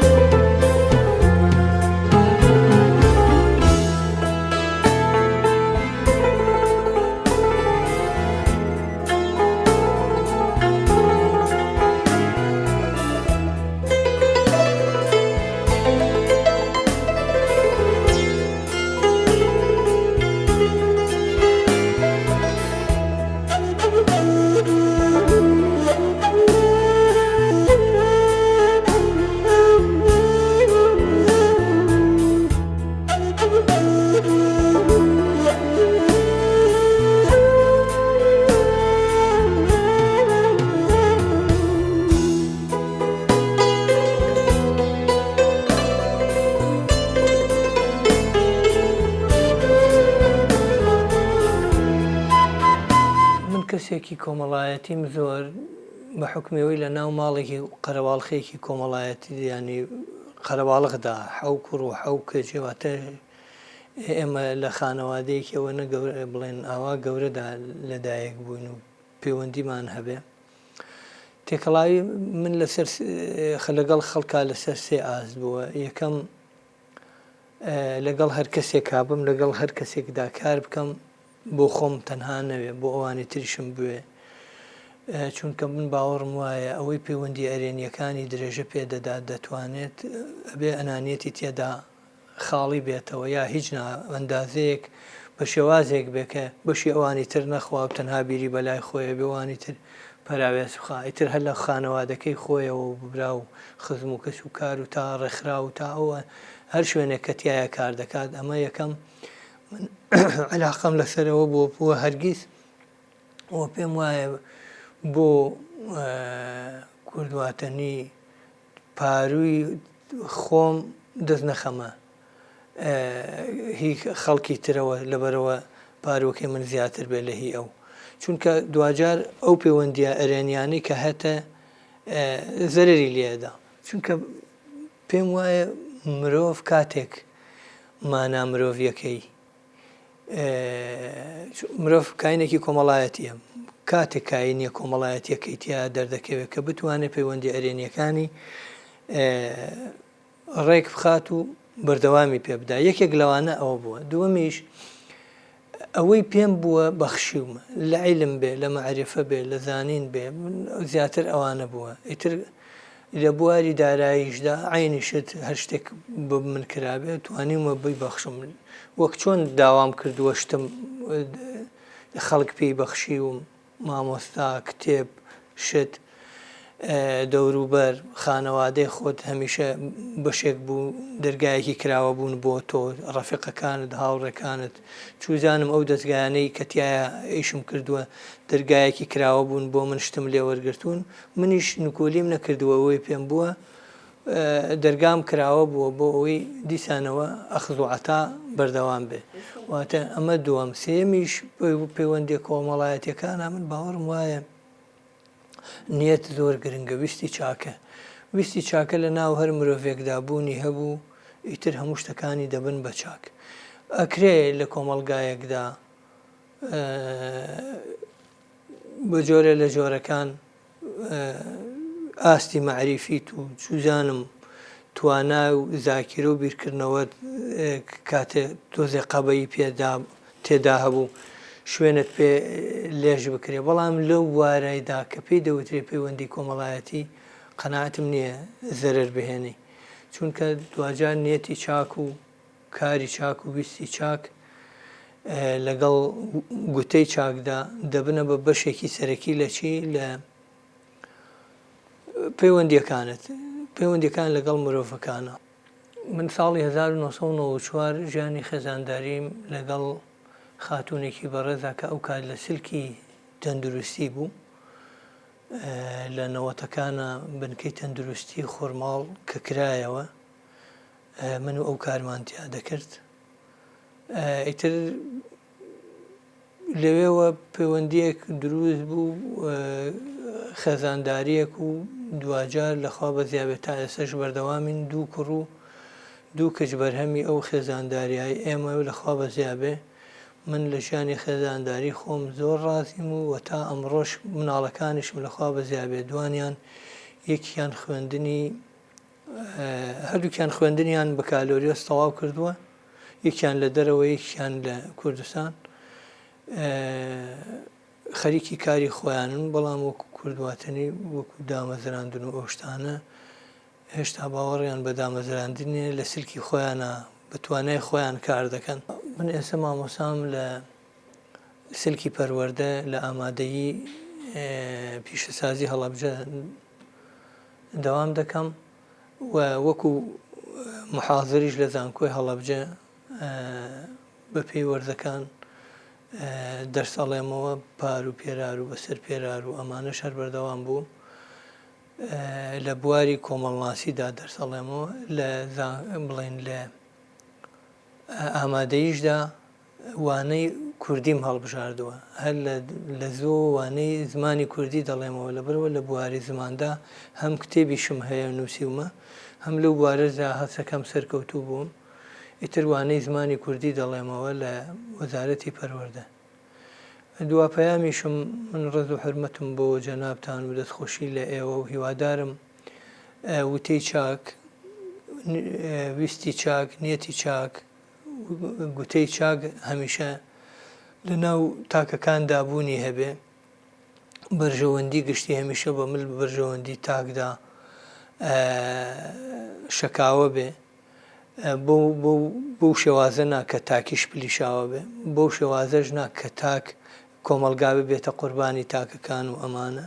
کەسێکی کۆمەڵایەتیم زۆر بە حکمەوەی لە ناو ماڵێکی قەرەباڵخەیەکی کۆمەڵایەتی ینی قەرەباڵغدا حەو کوڕ و حەو کەجێواتە ئێمە لە خانەوادەیەکەوە نەگەورە بڵێن ئاوا گەورەدا لەدایک بووین و پەیوەندیمان هەبێ. تێکەڵاوی من لەسەر لەگەڵ خەڵکا لەسەر سێ ئاست بووە. یەکەم لەگەڵ هەر کەسێک کابم لەگەڵ هەر کەسێکدا کار بکەم بۆ خۆم تەنها نەوێ، بۆ ئەوانی تریشم بوێ، چونکە من باوەڕم وایە ئەوەی پەیوەندی ئەرێنیەکانی درێژە پێدەدات دەتوانێت ئەبێ ئەنانیەتی تێدا خاڵی بێتەوە، یا هیچ ئەندازەیەک بە شێوازێک بێ کە بەشی ئەوانی تر نەخوا و تەنها بیری بەلای خۆیە بێوانی تر پەراوێز بخا، ئیتر هەر لە خانەوادەکەی خۆیەوە ببرا و خزم و کەس و کار و تا ڕێکخرا و تا ئەوە هەر شوێنێک کە تایە کار دەکات. ئەمە یەکەم من علاقەم لەسەرەوە بووە هەرگیز ئەوە پێم وایە بۆ کوردواتەنی پاروی خۆم دەست نەخەمە. هی خەڵکی ترەوە لەبەرەوە پارۆکەی من زیاتر بێ لە هی ئەو چونکە دوجار ئەو پەیوەندیە ئەرێنیانی کە هەتە زەرری لێدا چونکە پێم وایە مرۆڤ کاتێک مانا مرۆڤیەکەی مرۆڤ کاینێکی کۆمەڵایەتیە کاتێک کاینیە کۆمەڵایەتیەکەی تیا دەردەکەوێت کە بتوانێت پەیوەندی ئەرێنیەکانی ڕێک بخات و بەردەوامی پێ بدا یەکێک لەوانە ئەوە بووە دووەمیش ئەوەی پێم بووە بەخشیومە لە عیلم بێ لە مەعرفە بێ لە زانین بێ زیاتر ئەوانە بووە ئیتر لە بواری داراییشدا عینیشت هەر شتێک بە من کرابێ توانیمە بی بەخشم وەک چۆن داوام کردووە شتم خەڵک پێی بەخشی و مامۆستا کتێب شت دەوروبەر خانەوادەی خۆت هەمیشە بەشێک بوو دەرگایەکی کراوە بوون بۆ تۆ ڕەفیقەکانت هاوڕێکانت چوزانم ئەو دەستگایانەی کەتیایە ئیشم کردووە دەرگایەکی کراوە بوون بۆ من شتم لێ وەرگرتوون منیش نکۆلیم نەکردووە ئەوەی پێم بووە دەرگام کراوە بووە بۆ ئەوەی دیسانەوە ئەخذ و عەتا بەردەوام بێ واتە ئەمە دووەم سێمیش پەیوەندی کۆمەڵایەتیەکانە من باوەڕم وایە نیەت زۆر گرنگە ویستی چاکە لە ناو هەر مرۆڤێکدا بوونی هەبوو ئیتر هەموو شتەکانی دەبن بە چاک ئەکرێ لە کۆمەڵگایەکدا بە جۆرە لە جۆرەکان ئاستی مەعریفیت و چوزانم توانا و زاکیرە و بیرکردنەوە کاتێ تۆزێ قەبەی تێدا هەبوو شوێنت پێ لێژ بکرێ بەڵام لەو وارایدا کە پێی دەوترێ پەیوەندی کۆمەڵایەتی قەناعەتم نییە زەرەر بهێنی چونکە دوجار نیەتی چاک و کاری چاک و ویستی چاک لەگەڵ گوتەی چاکدا دەبنە بە بەشێکی سەرەکی لە چی لە پەیوەندیەکان لەگەڵ مرۆڤەکانە من ساڵی 1994 ژیانی خێزانداریم لەگەڵ خاتونێکی بەڕێزا کە ئەو کات لە سلکی تەندروستی بوو لە نەوەتەکانە بنکەی تەندروستی خۆرماڵ کە کرایەوە من و ئەو کارمانتیا دەکرد ئیتر لەوێوە پەیوەندیەک دروست بوو خێزانداریەک و دوجار لەخوا بە زیابێت تا ئێسەش بەردەوامین دوو کوڕ و دوو کەچ بەرهەمی ئەو خێزانداریای ئێمە لەخوا بە زیابێ من لە ژیانی خێزانداری خۆم زۆر ڕازیم و تا ئەمڕۆژ مناڵەکانیشم لەخوا بە زیابێ دوانیان یەکیان خوێندنی هەردووکیان خوێندنیان بە کالۆریۆس تەواو کردووە یەکیان لە دەرەوە یەکیان لە کوردستان خەریکی کاری خۆیانن بەڵام وەکو کوردواتنی وەکو دامەزراندن و ئەو شتانە هێشتا باوەڕیان بە دامەزراندنێ لە سلکی خۆیانە بە توانای خۆیان کار دەکەن من ئێستا مامۆسام لە سلکی پەروەردە لە ئامادەیی پیشەسازی هەڵەبجە دەوام دەکەم و وەکو محاضریش لە زانکۆی هەڵەبجە بە پێی وەرزەکان دەرسەڵێمەوە پار و پێرار و بەسەر پێرار و ئەمانەش هەر بەردەوام بوو لە بواری کۆمەڵناسیدا دەرسەڵێمەوە بڵێن لە ئامادەییشدا وانەی کوردیم هەڵبژاردووە هەر لە زۆر وانەی زمانی کوردی دەڵێمەوە لەبەرەوە لە بواری زماندا هەم کتێبیشم هەیە نووسیومە هەم لەو بوارەدا هەستەکەم سەرکەوتوو بووم ئیتر وانەی زمانی کوردی دەڵێمەوە لە وەزارەتی پەروەردە دواپەیامیشم من ڕێز و حرمەتم بۆ جەنابتان و دەستخۆشی لە ئێوە و هیوادارم وتەی چاک ویستی چاک نیەتی چاک گوتەی چاک هەمیشە لە ناو تاکەکاندا بوونی هەبێ بەرژەوەندی گشتی هەمیشە بە مل بەرژەوەندی تاکدا شەکاوە بێ بەو شێوازە نا کە تاکیش پلیشاوە بێ بەو شێوازەش نا کە تاک کۆمەلگا بێتە قوربانی تاکەکان و ئەمانە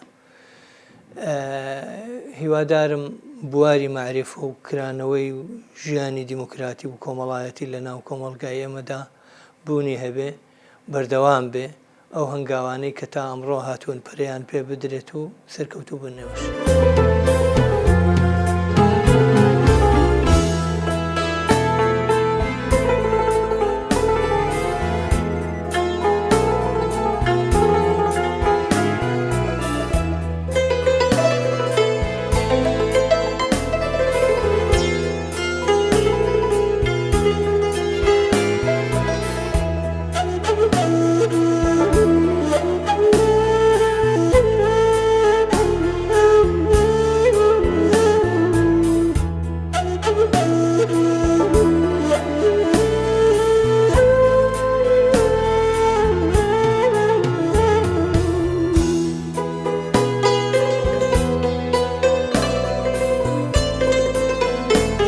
هیوادارم بواری معریفە و کرانەوەی و ژیانی دیموکراتی و کۆمەڵایەتی لە ناو کۆمەلگای ئێمەدا بوونی هەبێ بەردەوام بێ ئەو هەنگاوانەی کە تا ئەمڕۆ هاتوون پەرەیان پێ بدرێت و سەرکەوتوو بنێوش